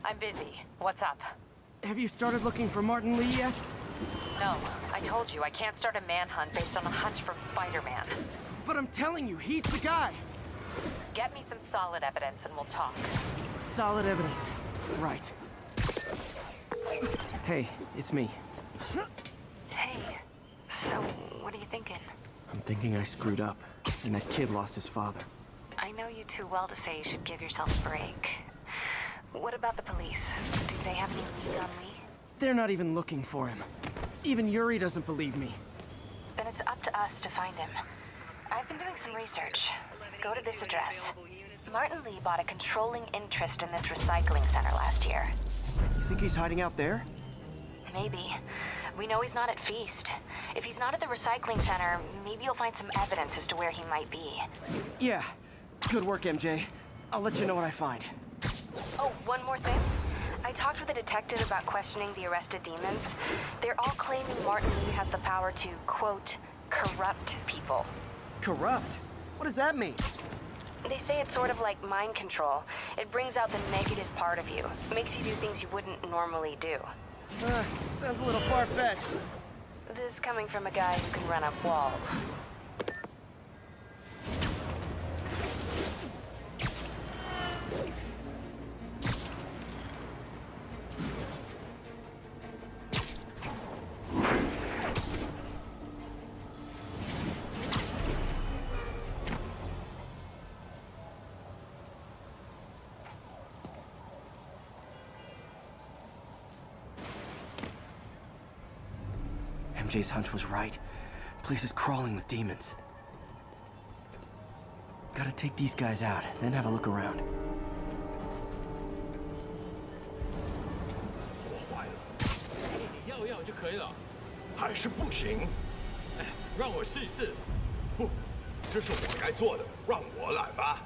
I'm busy. What's up? Have you started looking for Martin Lee yet? No, I told you I can't start a manhunt based on a hunch from Spider-Man. But I'm telling you, he's the guy! Get me some solid evidence and we'll talk. Solid evidence. Right. Hey, it's me. Hey, so what are you thinking? I'm thinking I screwed up, and that kid lost his father. I know you too well to say you should give yourself a break. What about the police? Do they have any leads on Lee? They're not even looking for him. Even Yuri doesn't believe me. Then it's up to us to find him. I've been doing some research. Go to this address. Martin Lee bought a controlling interest in this recycling center last year. You think he's hiding out there? Maybe. We know he's not at Feast. If he's not at the recycling center, maybe you'll find some evidence as to where he might be. Yeah. Good work, MJ. I'll let you know what I find. Oh, one more thing. I talked with a detective about questioning the arrested demons. They're all claiming Martin Lee has the power to, quote, corrupt people. Corrupt? What does that mean? They say it's sort of like mind control. It brings out the negative part of you. Makes you do things you wouldn't normally do. Sounds a little far-fetched. This coming from a guy who can run up walls. MJ's hunch was right. Place is crawling with demons. Gotta take these guys out, then have a look around. 说坏了，你要要就可以了，还是不行。哎，让我试一试。不，这是我该做的，让我来吧。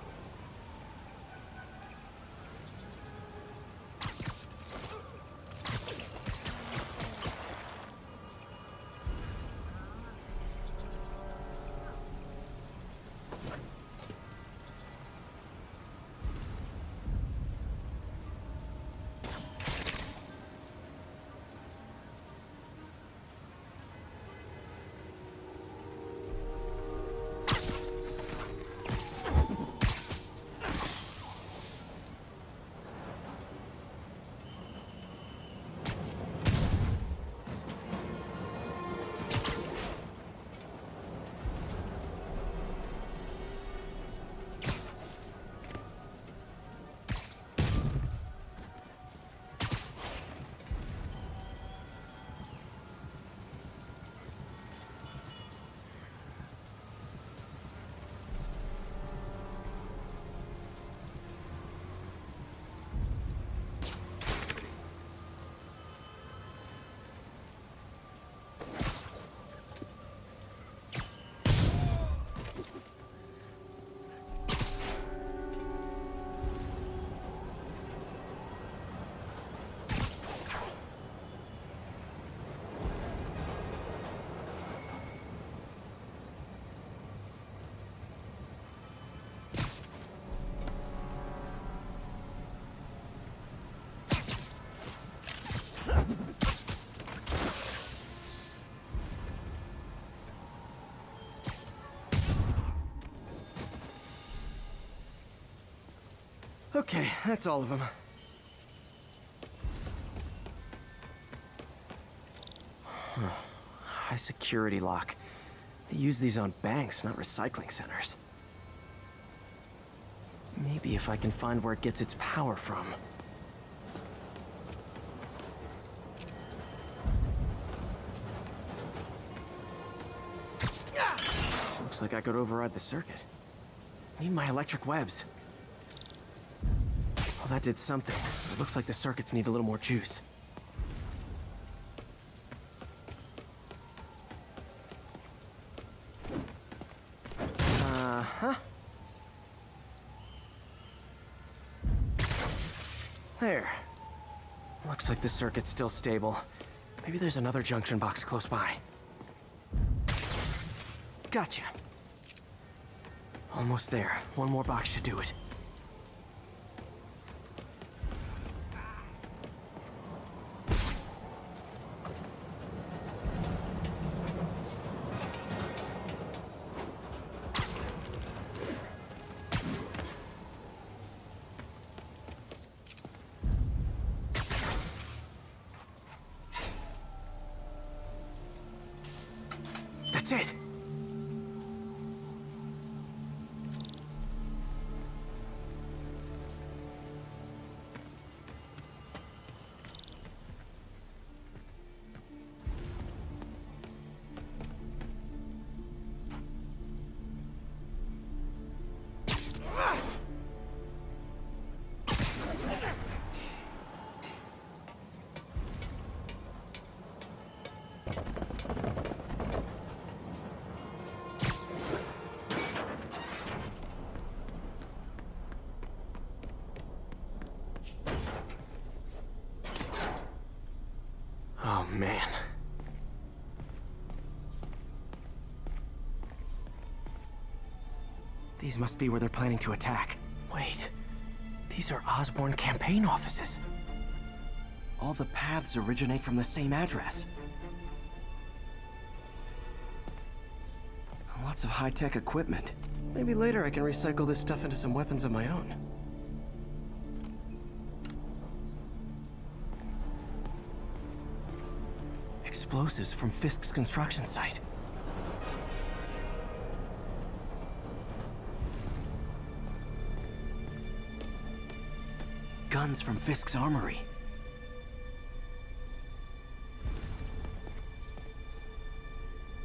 Okay, that's all of them. High security lock. They use these on banks, not recycling centers. Maybe if I can find where it gets its power from. Looks like I could override the circuit. Need my electric webs. Well, that did something. It looks like the circuits need a little more juice. Uh-huh. There. Looks like the circuit's still stable. Maybe there's another junction box close by. Gotcha. Almost there. One more box should do it. That's it! Oh, man. These must be where they're planning to attack. Wait, these are Osborn campaign offices. All the paths originate from the same address. Lots of high-tech equipment. Maybe later I can recycle this stuff into some weapons of my own. Explosives from Fisk's construction site. Guns from Fisk's armory.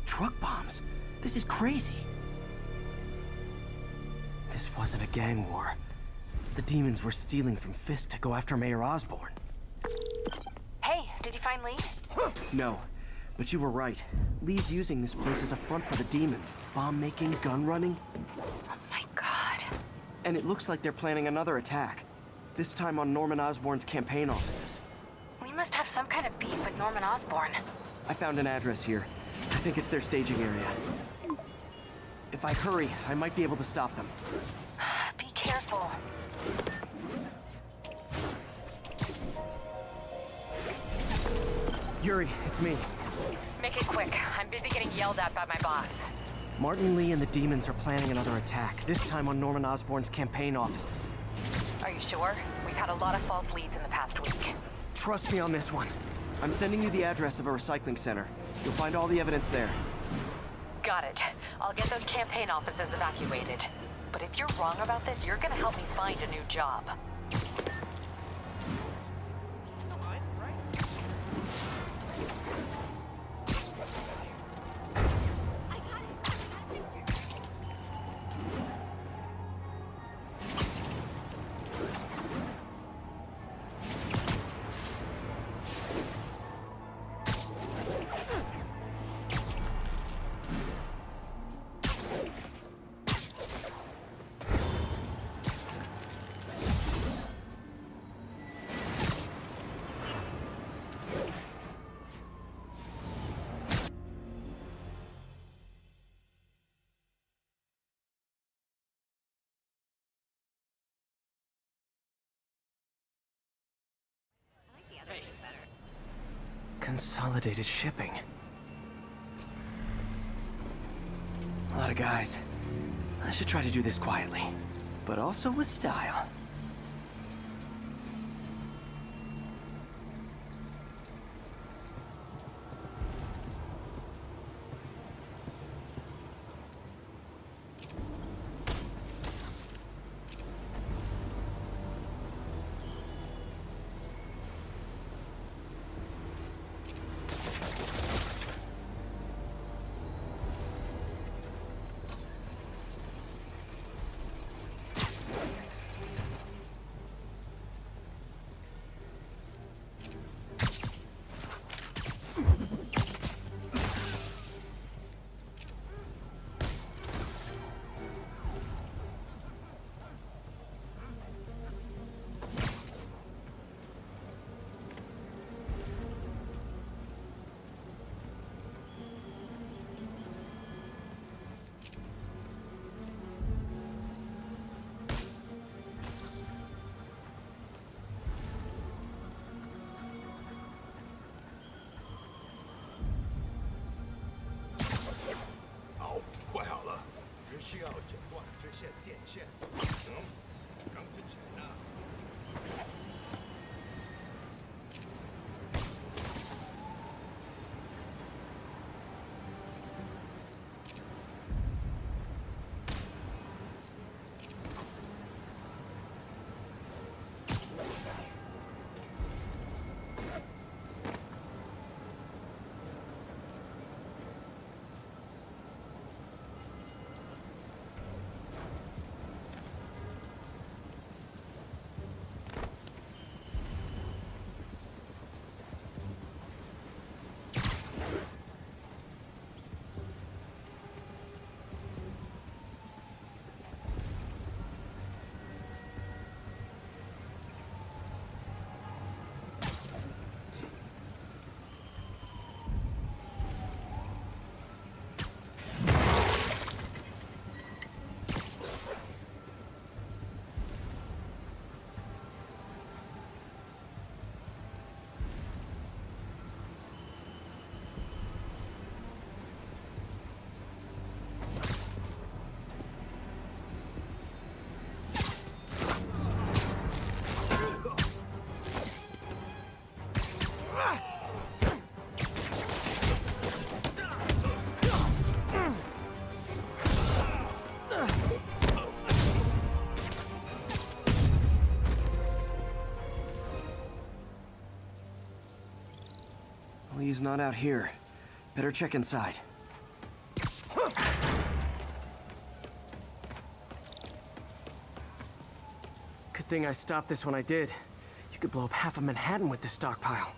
Truck bombs. This is crazy. This wasn't a gang war. The demons were stealing from Fisk to go after Mayor Osborn. Hey, did you find Lee? No, but you were right. Lee's using this place as a front for the demons. Bomb-making, gun-running. Oh my god. And it looks like they're planning another attack. This time on Norman Osborn's campaign offices. We must have some kind of beef with Norman Osborn. I found an address here. I think it's their staging area. If I hurry, I might be able to stop them. Be careful. Yuri, it's me. Make it quick. I'm busy getting yelled at by my boss. Martin Lee and the demons are planning another attack, this time on Norman Osborn's campaign offices. Are you sure? We've had a lot of false leads in the past week. Trust me on this one. I'm sending you the address of a recycling center. You'll find all the evidence there. Got it. I'll get those campaign offices evacuated. But if you're wrong about this, you're gonna help me find a new job. Consolidated shipping. A lot of guys. I should try to do this quietly, but also with style. Lee's not out here. Better check inside. Good thing I stopped this when I did. You could blow up half of Manhattan with this stockpile.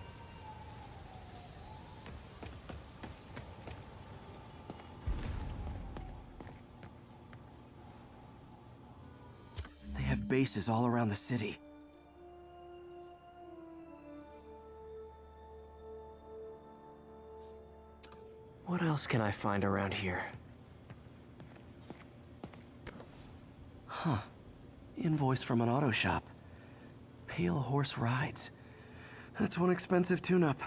They have bases all around the city. What else can I find around here? Huh. Invoice from an auto shop. Pale Horse Rides. That's one expensive tune-up.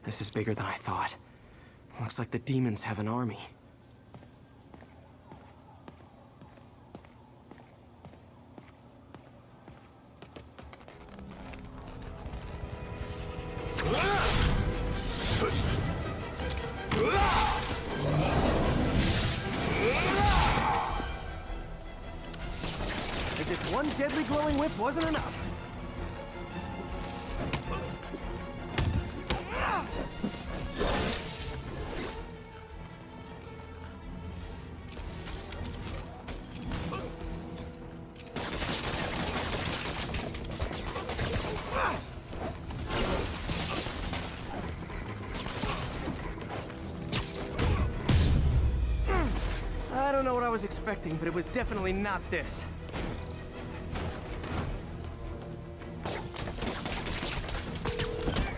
This is bigger than I thought. Looks like the demons have an army. As if one deadly glowing whip wasn't enough. I don't know what I was expecting, but it was definitely not this.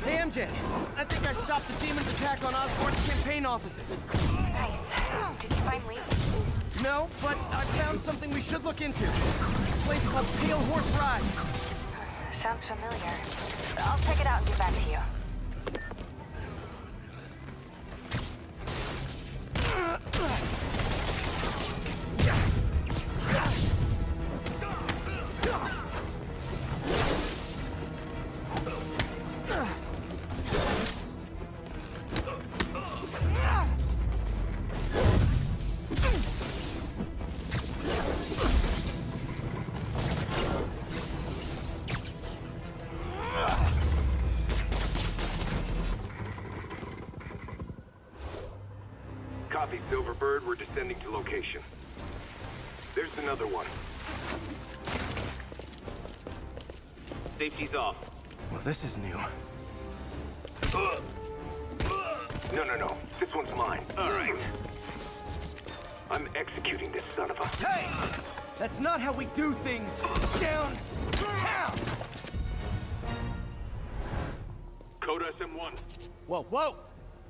Hey, MJ, I think I stopped the demon's attack on Osborn's campaign offices. Nice. Did you find Lee? No, but I found something we should look into. A place called Pale Horse Rides. Sounds familiar. I'll check it out and get back to you. Copy, Silverbird. We're descending to location. There's another one. Safety's off. Well, this is new. No. This one's mine. All right. I'm executing this son of a... Hey! That's not how we do things! Down! Down! Code SM1. Whoa!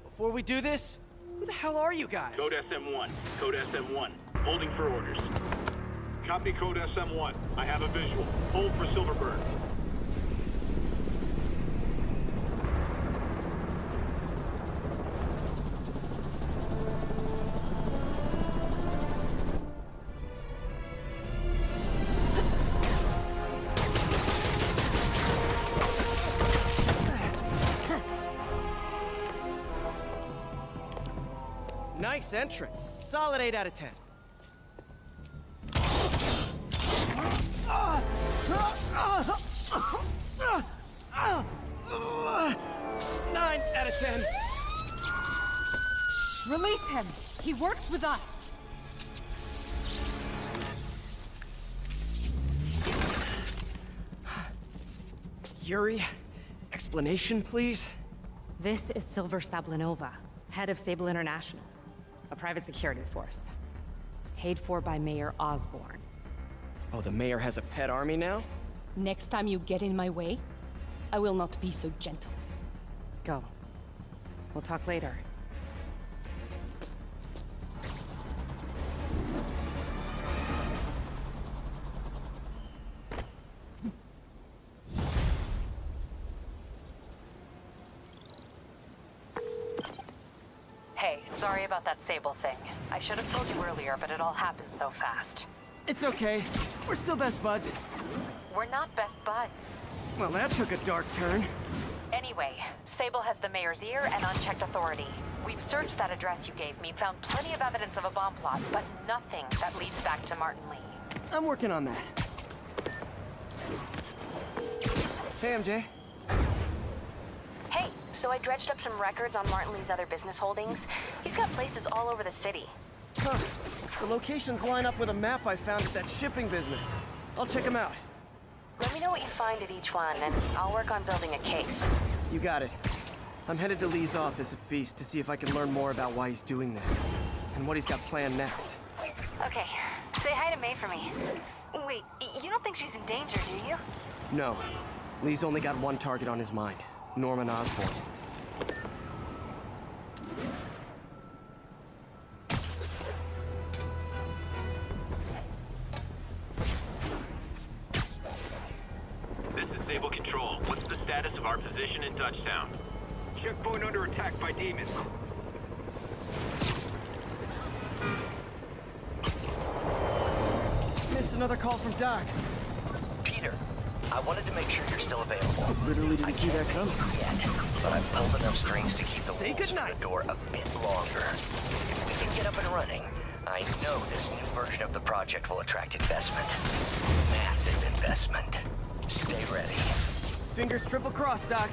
Before we do this, who the hell are you guys? Code SM1. Code SM1. Holding for orders. Copy Code SM1. I have a visual. Hold for Silverbird. Nice entrance. Solid 8 out of 10. 9 out of 10. Release him! He works with us! Yuri, explanation, please? This is Silver Sablinova, head of Sable International, a private security force. Paid for by Mayor Osborn. Oh, the mayor has a pet army now? Next time you get in my way, I will not be so gentle. Go. We'll talk later. Hey, sorry about that Sable thing. I should have told you earlier, but it all happened so fast. It's okay. We're still best buds. We're not best buds. Well, that took a dark turn. Anyway, Sable has the mayor's ear and unchecked authority. We've searched that address you gave me, found plenty of evidence of a bomb plot, but nothing that leads back to Martin Lee. I'm working on that. Hey, MJ. Hey, So I dredged up some records on Martin Lee's other business holdings. He's got places all over the city. Huh. The locations line up with a map I found at that shipping business. I'll check them out. Let me know what you find at each one, and I'll work on building a case. You got it. I'm headed to Lee's office at Feast to see if I can learn more about why he's doing this, and what he's got planned next. Okay, say hi to May for me. Wait, you don't think she's in danger, do you? No. Lee's only got one target on his mind. Norman Osborn. This is Sable Control. What's the status of our position in Touchdown? Checkpoint under attack by demons. Missed another call from Doc. Peter, I wanted to make sure you're still available. Literally didn't see that coming. Yet, but I've pulled enough strings to keep the Say wolves from goodnight. the door a bit longer. If we can get up and running, I know this new version of the project will attract investment. Massive investment. Stay ready. Fingers triple crossed, Doc.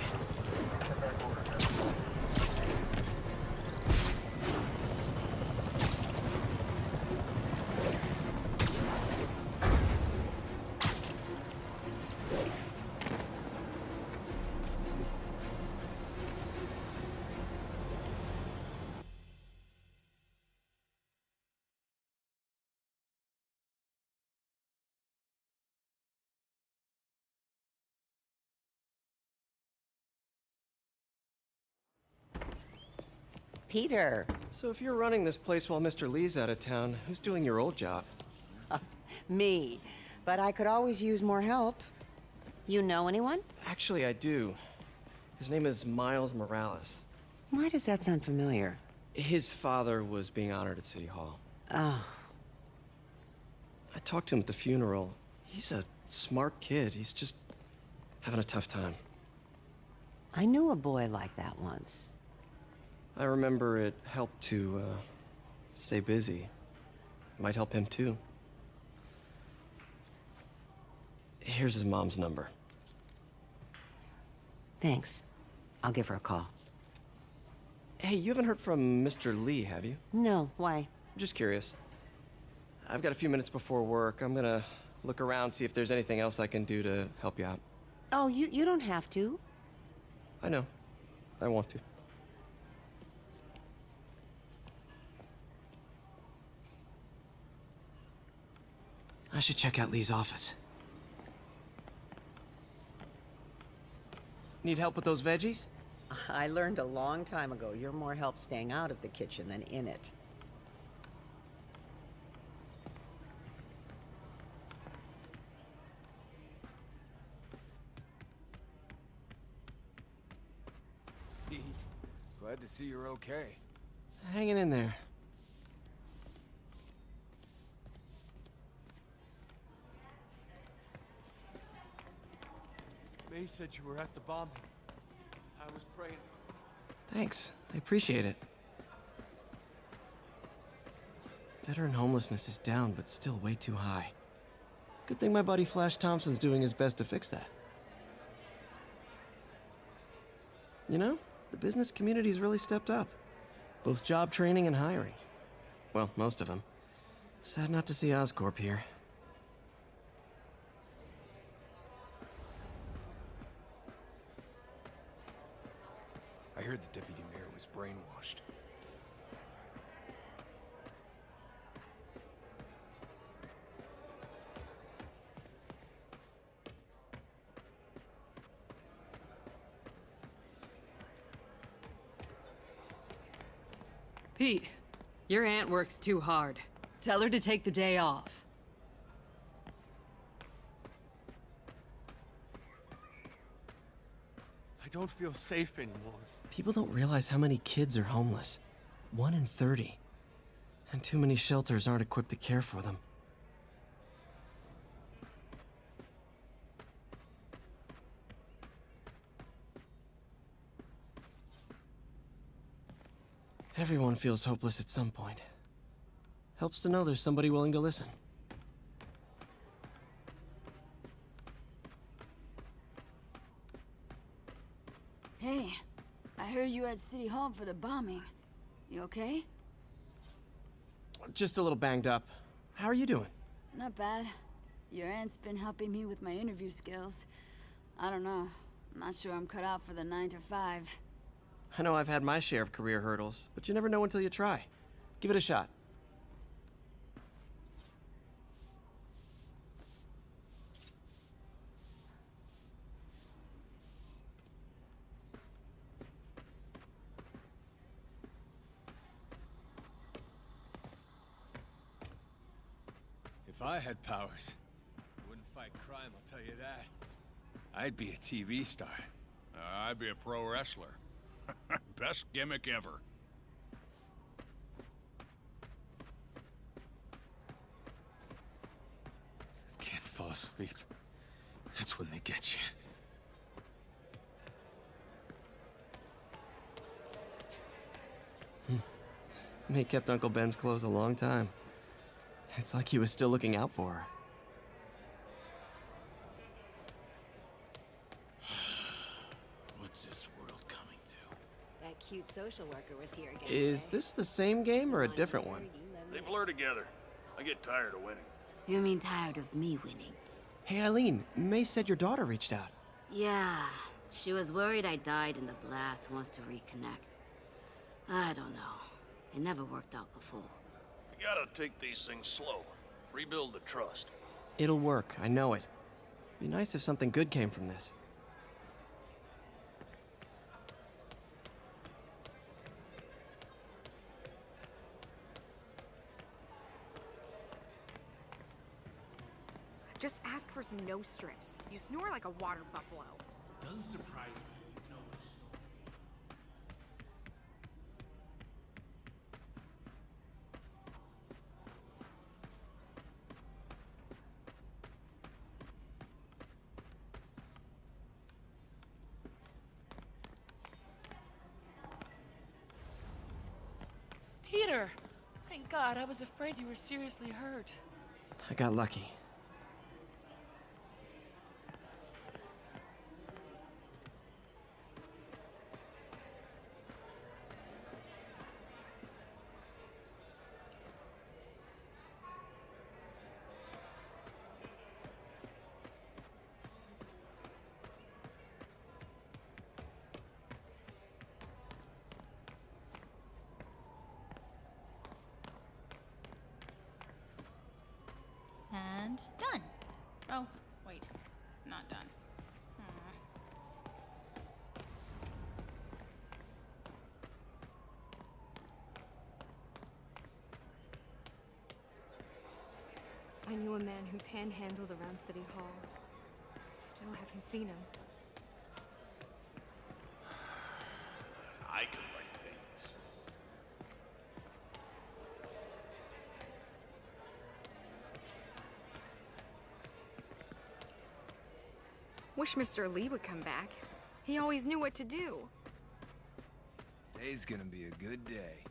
Peter. So if you're running this place while Mr. Lee's out of town, who's doing your old job? Me. But I could always use more help. You know anyone? Actually, I do. His name is Miles Morales. Why does that sound familiar? His father was being honored at City Hall. Oh, I talked to him at the funeral. He's a smart kid. He's just having a tough time. I knew a boy like that once. I remember it helped to, stay busy. Might help him, too. Here's his mom's number. Thanks. I'll give her a call. Hey, you haven't heard from Mr. Lee, have you? No, why? Just curious. I've got a few minutes before work. I'm gonna look around, see if there's anything else I can do to help you out. Oh, you don't have to. I know. I want to. I should check out Lee's office. Need help with those veggies? I learned a long time ago you're more help staying out of the kitchen than in it. Pete, glad to see you're okay. Hanging in there. May said you were at the bombing. I was praying. Thanks. I appreciate it. Veteran homelessness is down, but still way too high. Good thing my buddy Flash Thompson's doing his best to fix that. You know, the business community's really stepped up. Both job training and hiring. Well, most of them. Sad not to see Oscorp here. I heard the deputy mayor was brainwashed. Pete, your aunt works too hard. Tell her to take the day off. I don't feel safe anymore. People don't realize how many kids are homeless. 1 in 30. And too many shelters aren't equipped to care for them. Everyone feels hopeless at some point. Helps to know there's somebody willing to listen. Hey, I heard you were at City Hall for the bombing. You okay? Just a little banged up. How are you doing? Not bad. Your aunt's been helping me with my interview skills. I don't know. I'm not sure I'm cut out for the 9 to 5. I know I've had my share of career hurdles, but you never know until you try. Give it a shot. If I had powers, I wouldn't fight crime, I'll tell you that. I'd be a TV star. I'd be a pro wrestler. Best gimmick ever. Can't fall asleep. That's when they get you. He kept Uncle Ben's clothes a long time. It's like he was still looking out for her. What's this world coming to? That cute social worker was here again. Is this the same game or a different one? They blur together. I get tired of winning. You mean tired of me winning? Hey, Eileen, May said your daughter reached out. Yeah, she was worried I died in the blast, wants to reconnect. I don't know. It never worked out before. You gotta take these things slow. Rebuild the trust. It'll work, I know it. Be nice if something good came from this. Just ask for some nose strips. You snore like a water buffalo. Doesn't surprise me. No. Peter! Thank God, I was afraid you were seriously hurt. I got lucky. And done. Oh, wait. Not done. I knew a man who panhandled around City Hall. Still haven't seen him. I can write things. Wish Mr. Lee would come back. He always knew what to do. Today's gonna be a good day.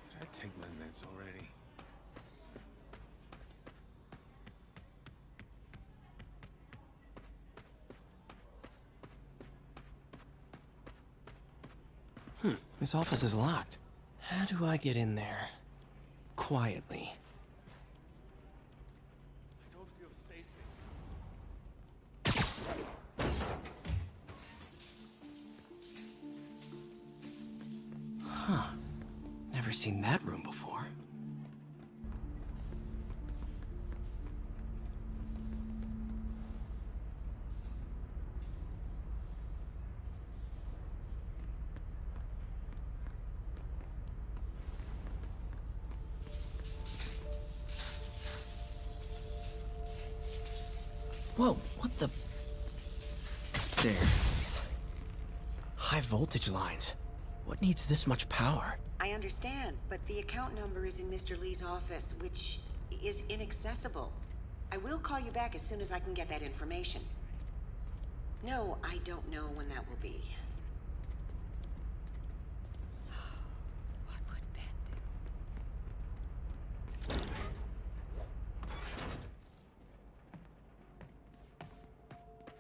Did I take my meds already? This office is locked. How do I get in there? Quietly. I don't feel safe. Huh. Never seen that room before. Whoa, what the... There. High voltage lines. What needs this much power? I understand, but the account number is in Mr. Lee's office, which is inaccessible. I will call you back as soon as I can get that information. No, I don't know when that will be.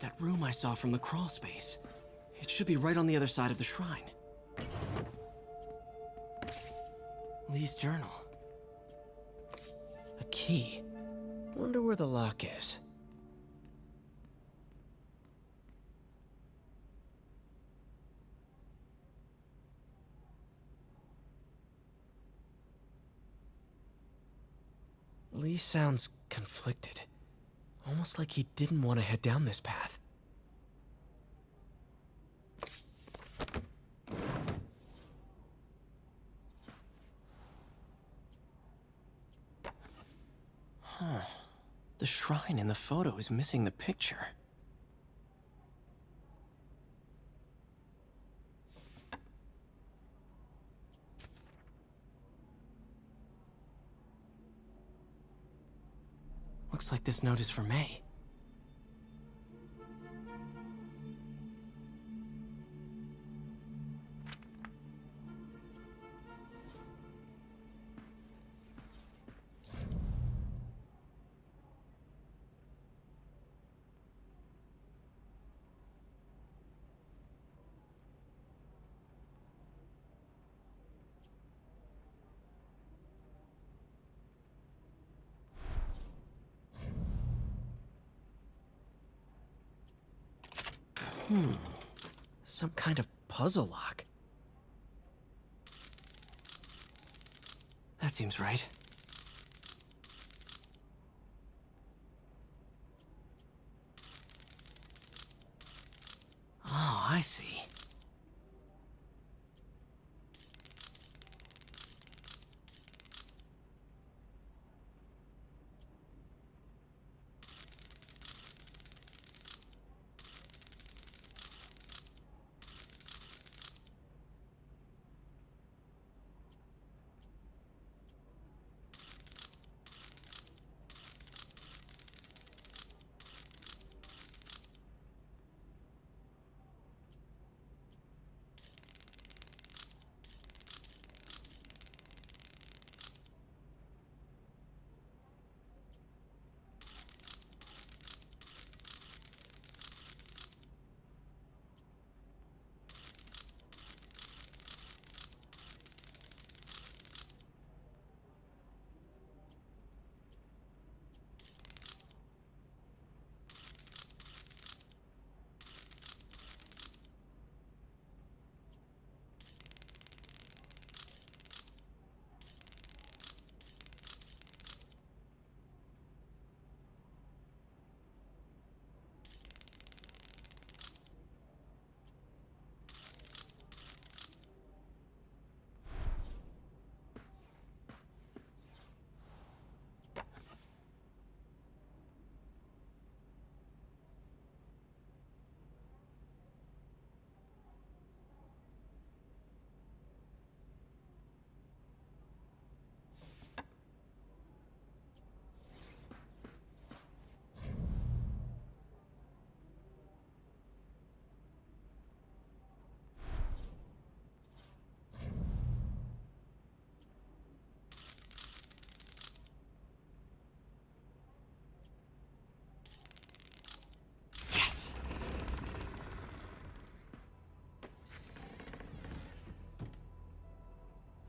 That room I saw from the crawl space. It should be right on the other side of the shrine. Lee's journal. A key. Wonder where the lock is. Lee sounds conflicted. Almost like he didn't want to head down this path. Huh. The shrine in the photo is missing the picture. Looks like this note is for May. Some kind of puzzle lock. That seems right. Oh, I see.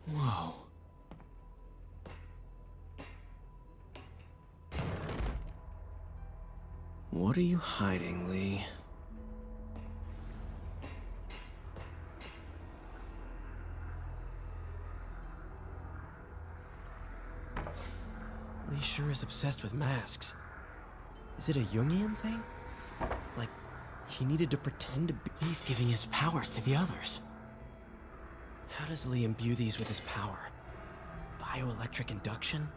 Whoa. What are you hiding, Lee? Lee sure is obsessed with masks. Is it a Jungian thing? Like, he needed to pretend to be... He's giving his powers to the others. How does Lee imbue these with his power? Bioelectric induction?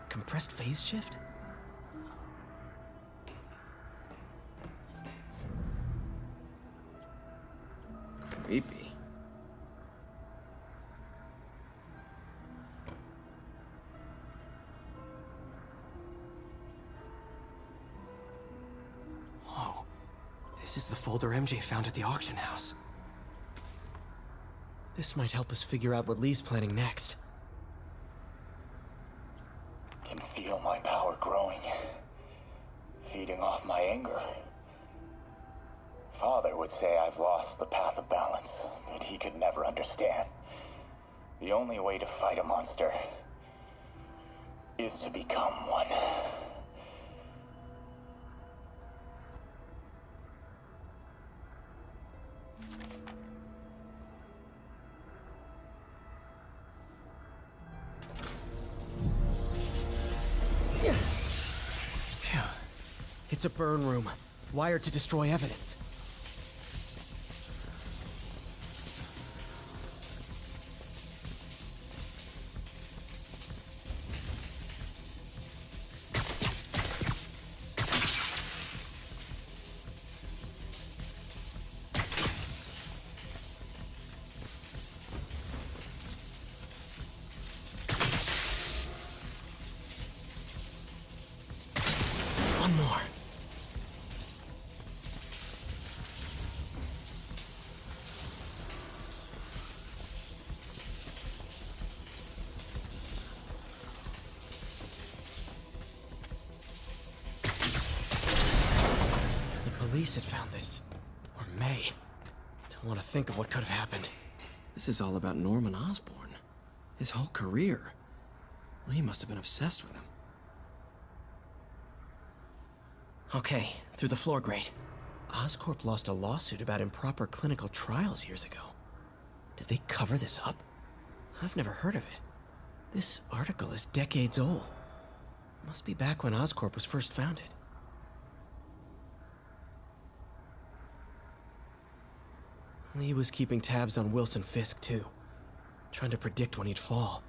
Compressed phase shift? Creepy. Whoa. This is the folder MJ found at the auction house. This might help us figure out what Lee's planning next. Can feel my power growing, feeding off my anger. would say I've lost the path of balance that he could never understand. The only way to fight a monster is to become one. Phew. It's a burn room, wired to destroy evidence. One more. The police had found this. Or may. Don't want to think of what could have happened. This is all about Norman Osborn. His whole career. Lee must have been obsessed with him. Okay, through the floor grate. Oscorp lost a lawsuit about improper clinical trials years ago. Did they cover this up? I've never heard of it. This article is decades old. Must be back when Oscorp was first founded. Lee was keeping tabs on Wilson Fisk, too. Trying to predict when he'd fall.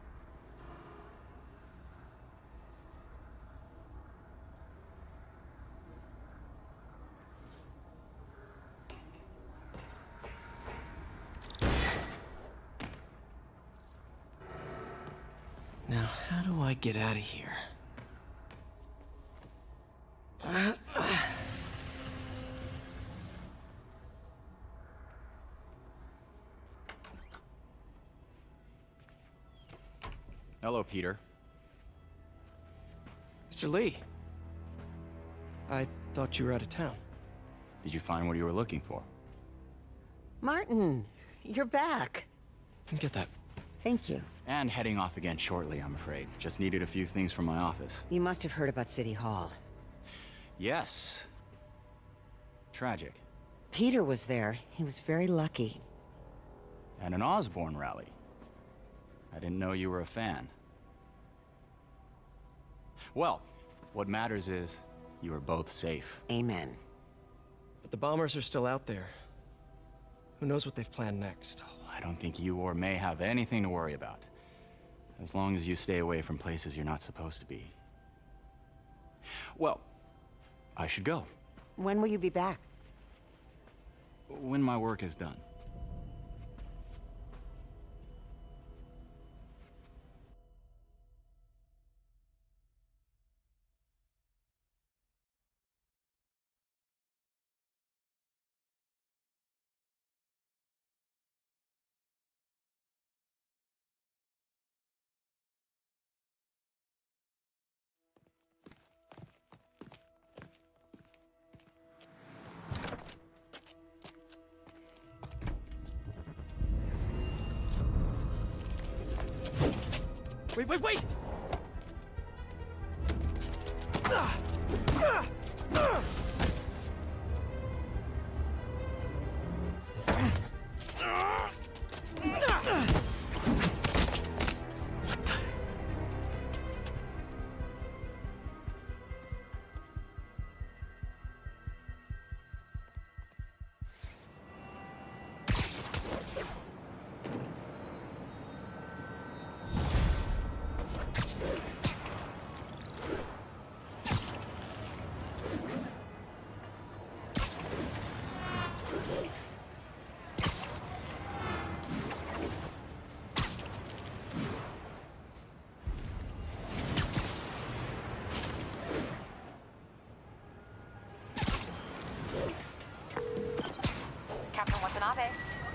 Now, how do I get out of here? Hello, Peter. Mr. Lee. I thought you were out of town. Did you find what you were looking for? Martin, you're back. Get that. Thank you. And heading off again shortly, I'm afraid. Just needed a few things from my office. You must have heard about City Hall. Yes. Tragic. Peter was there. He was very lucky. And an Osborn rally. I didn't know you were a fan. Well, what matters is you are both safe. Amen. But the bombers are still out there. Who knows what they've planned next? I don't think you or May have anything to worry about. As long as you stay away from places you're not supposed to be. Well, I should go. When will you be back? When my work is done. Wait!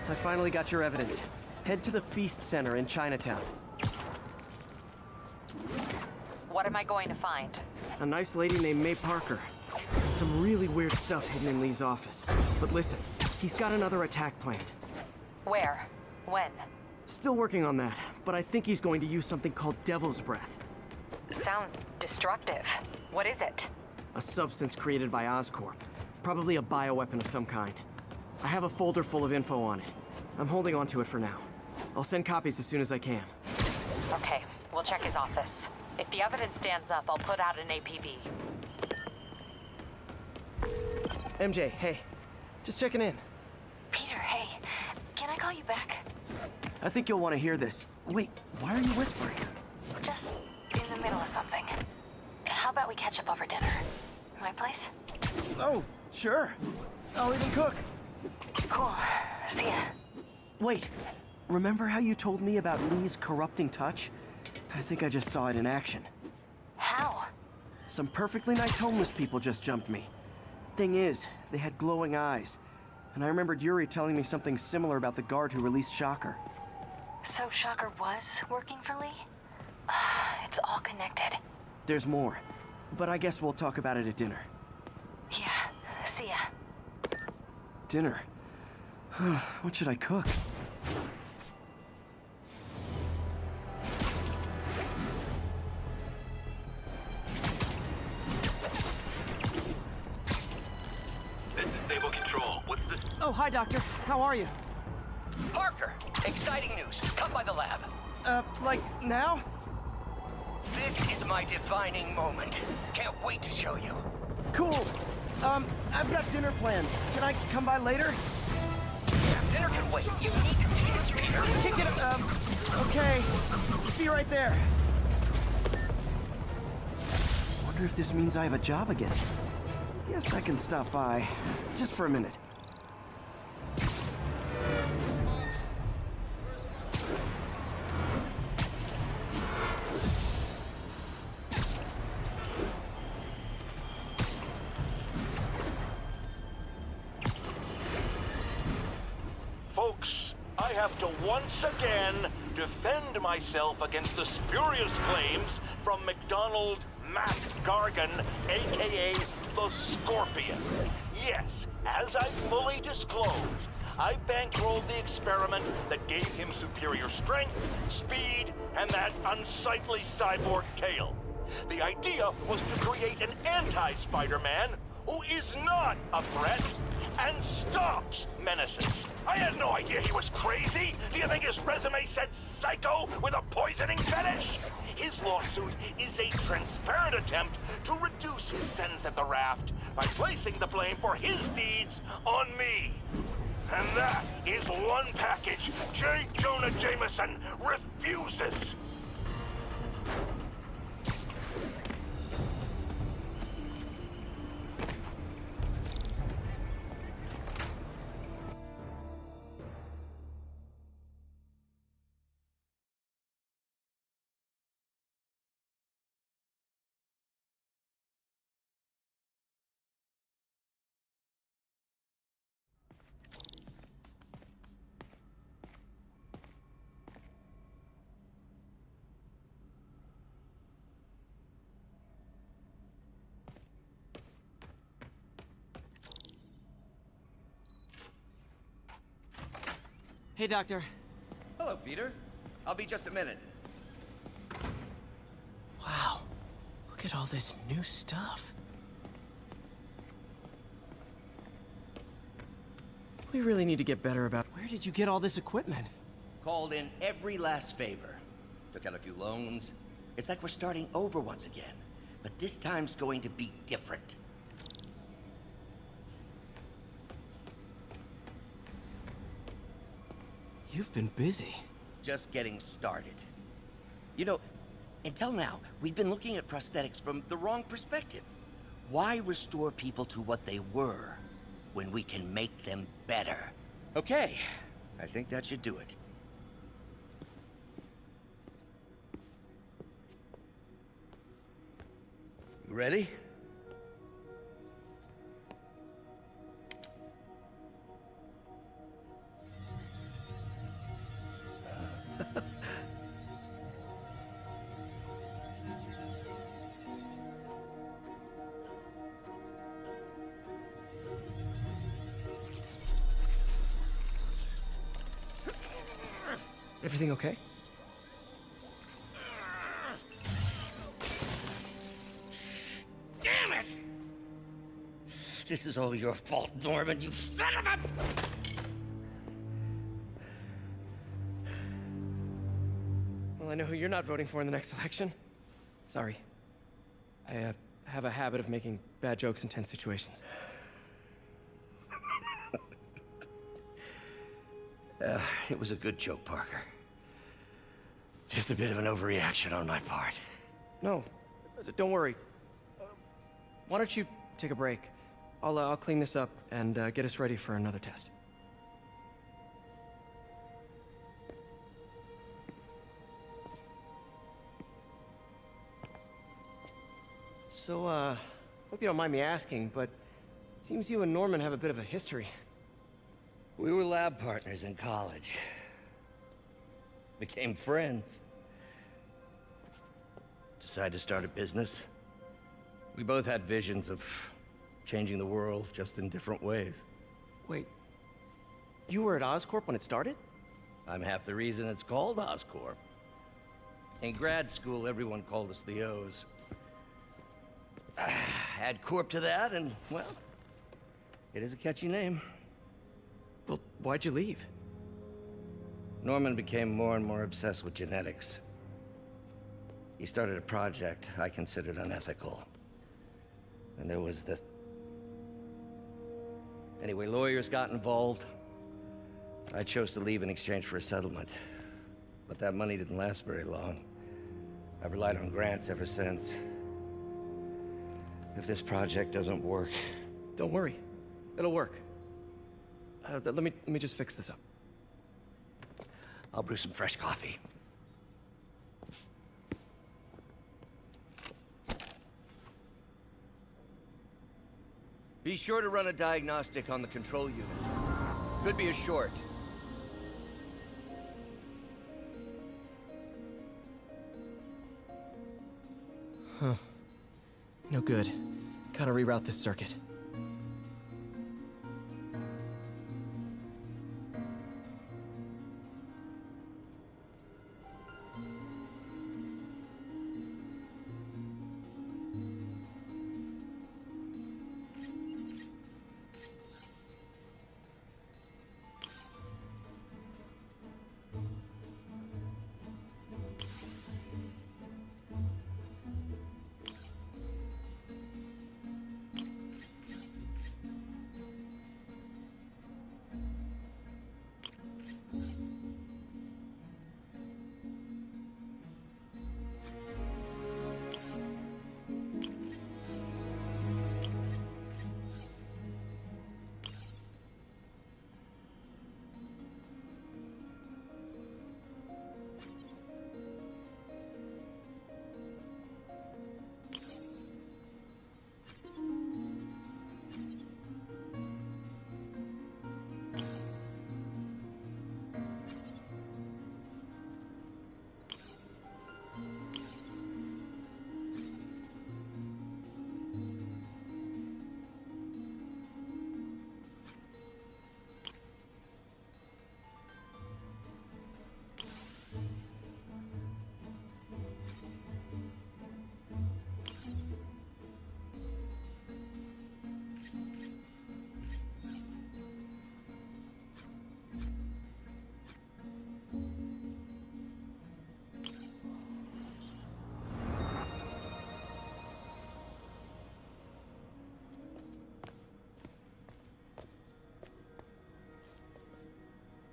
I finally got your evidence. Head to the Feast Center in Chinatown. What am I going to find? A nice lady named May Parker. And some really weird stuff hidden in Lee's office. But listen, He's got another attack planned. Where? When? Still working on that, but I think he's going to use something called Devil's Breath. Sounds destructive. What is it? A substance created by Oscorp. Probably a bioweapon of some kind. I have a folder full of info on it. I'm holding on to it for now. I'll send copies as soon as I can. Okay, we'll check his office. If the evidence stands up, I'll put out an APB. MJ, hey. Just checking in. Peter, hey. Can I call you back? I think you'll want to hear this. Wait, why are you whispering? Just in the middle of something. How about we catch up over dinner? My place? Oh, sure. I'll even cook. Cool. See ya. Wait, remember how you told me about Lee's corrupting touch? I think I just saw it in action. How? Some perfectly nice homeless people just jumped me. Thing is, they had glowing eyes. And I remembered Yuri telling me something similar about the guard who released Shocker. So Shocker was working for Lee? It's all connected. There's more, but I guess we'll talk about it at dinner. Yeah, see ya. Dinner? What should I cook? This is Stable Control. What's this? Oh, hi, Doctor. How are you? Parker, exciting news. Come by the lab. Like now? This is my defining moment. Can't wait to show you. Cool. I've got dinner plans. Can I come by later? Dinner can wait. You need to see this, Peter. Kick it, okay. Be right there. Wonder if this means I have a job again. Guess I can stop by. Just for a minute. Folks, I have to once again defend myself against the spurious claims from McDonald Matt Gargan, aka the Scorpion. Yes, as I fully disclosed, I bankrolled the experiment that gave him superior strength, speed, and that unsightly cyborg tail. The idea was to create an anti-Spider-Man who is not a threat and stops menaces. I had no idea he was crazy. Do you think his resume said psycho with a poisoning fetish? His lawsuit is a transparent attempt to reduce his sentence at the raft by placing the blame for his deeds on me. And that is one package J. Jonah Jameson refuses. Hey, Doctor. Hello, Peter. I'll be just a minute. Wow. Look at all this new stuff. We really need to get better about where did you get all this equipment? Called in every last favor. Took out a few loans. It's like we're starting over once again. But this time's going to be different. You've been busy. Just getting started. You know, until now, we've been looking at prosthetics from the wrong perspective. Why restore people to what they were when we can make them better? Okay, I think that should do it. You ready? Everything okay? Damn it! This is all your fault, Norman, you son of a... Well, I know who you're not voting for in the next election. Sorry. I have a habit of making bad jokes in tense situations. It was a good joke, Parker. Just a bit of an overreaction on my part. No, don't worry. Why don't you take a break? I'll clean this up and get us ready for another test. So, hope you don't mind me asking, but it seems you and Norman have a bit of a history. We were lab partners in college. Became friends. Decided to start a business. We both had visions of changing the world, just in different ways. Wait, you were at Oscorp when it started? I'm half the reason it's called Oscorp. In grad school, everyone called us the O's. Add Corp to that, and, well, it is a catchy name. Well, why'd you leave? Norman became more and more obsessed with genetics. He started a project I considered unethical. And there was this... Anyway, lawyers got involved. I chose to leave in exchange for a settlement. But that money didn't last very long. I've relied on grants ever since. If this project doesn't work... Don't worry. It'll work. Let me just fix this up. I'll brew some fresh coffee. Be sure to run a diagnostic on the control unit. Could be a short. Huh. No good. Gotta reroute this circuit.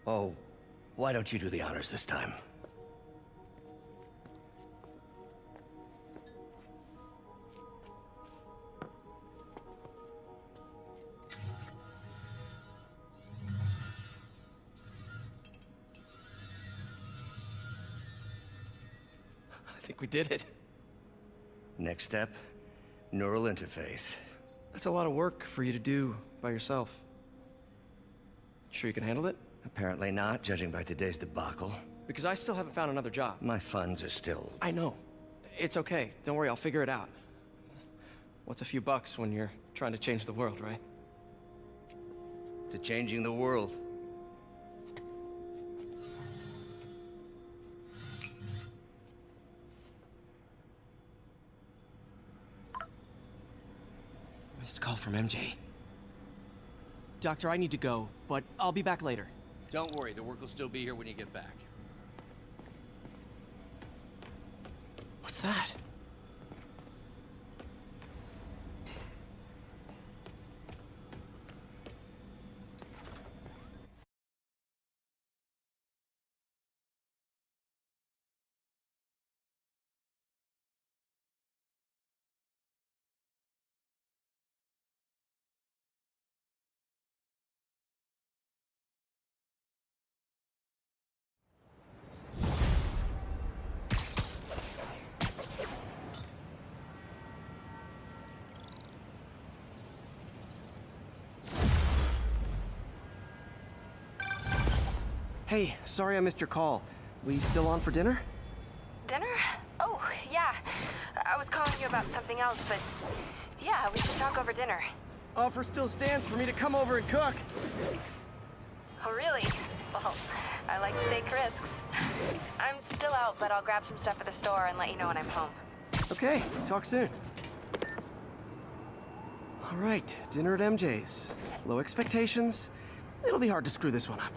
Oh, why don't you do the honors this time? I think we did it. Next step, neural interface. That's a lot of work for you to do by yourself. Sure you can handle it? Apparently not, judging by today's debacle. Because I still haven't found another job. My funds are still... I know. It's okay. Don't worry, I'll figure it out. What's a few bucks when you're trying to change the world, right? To changing the world. Missed call from MJ. Doctor, I need to go, but I'll be back later. Don't worry, the work will still be here when you get back. What's that? Hey, sorry I missed your call. We still on for dinner? Dinner? Oh, yeah. I was calling you about something else, but yeah, we should talk over dinner. Offer still stands for me to come over and cook. Oh, really? Well, I like to take risks. I'm still out, but I'll grab some stuff at the store and let you know when I'm home. Okay, talk soon. All right, dinner at MJ's. Low expectations. It'll be hard to screw this one up.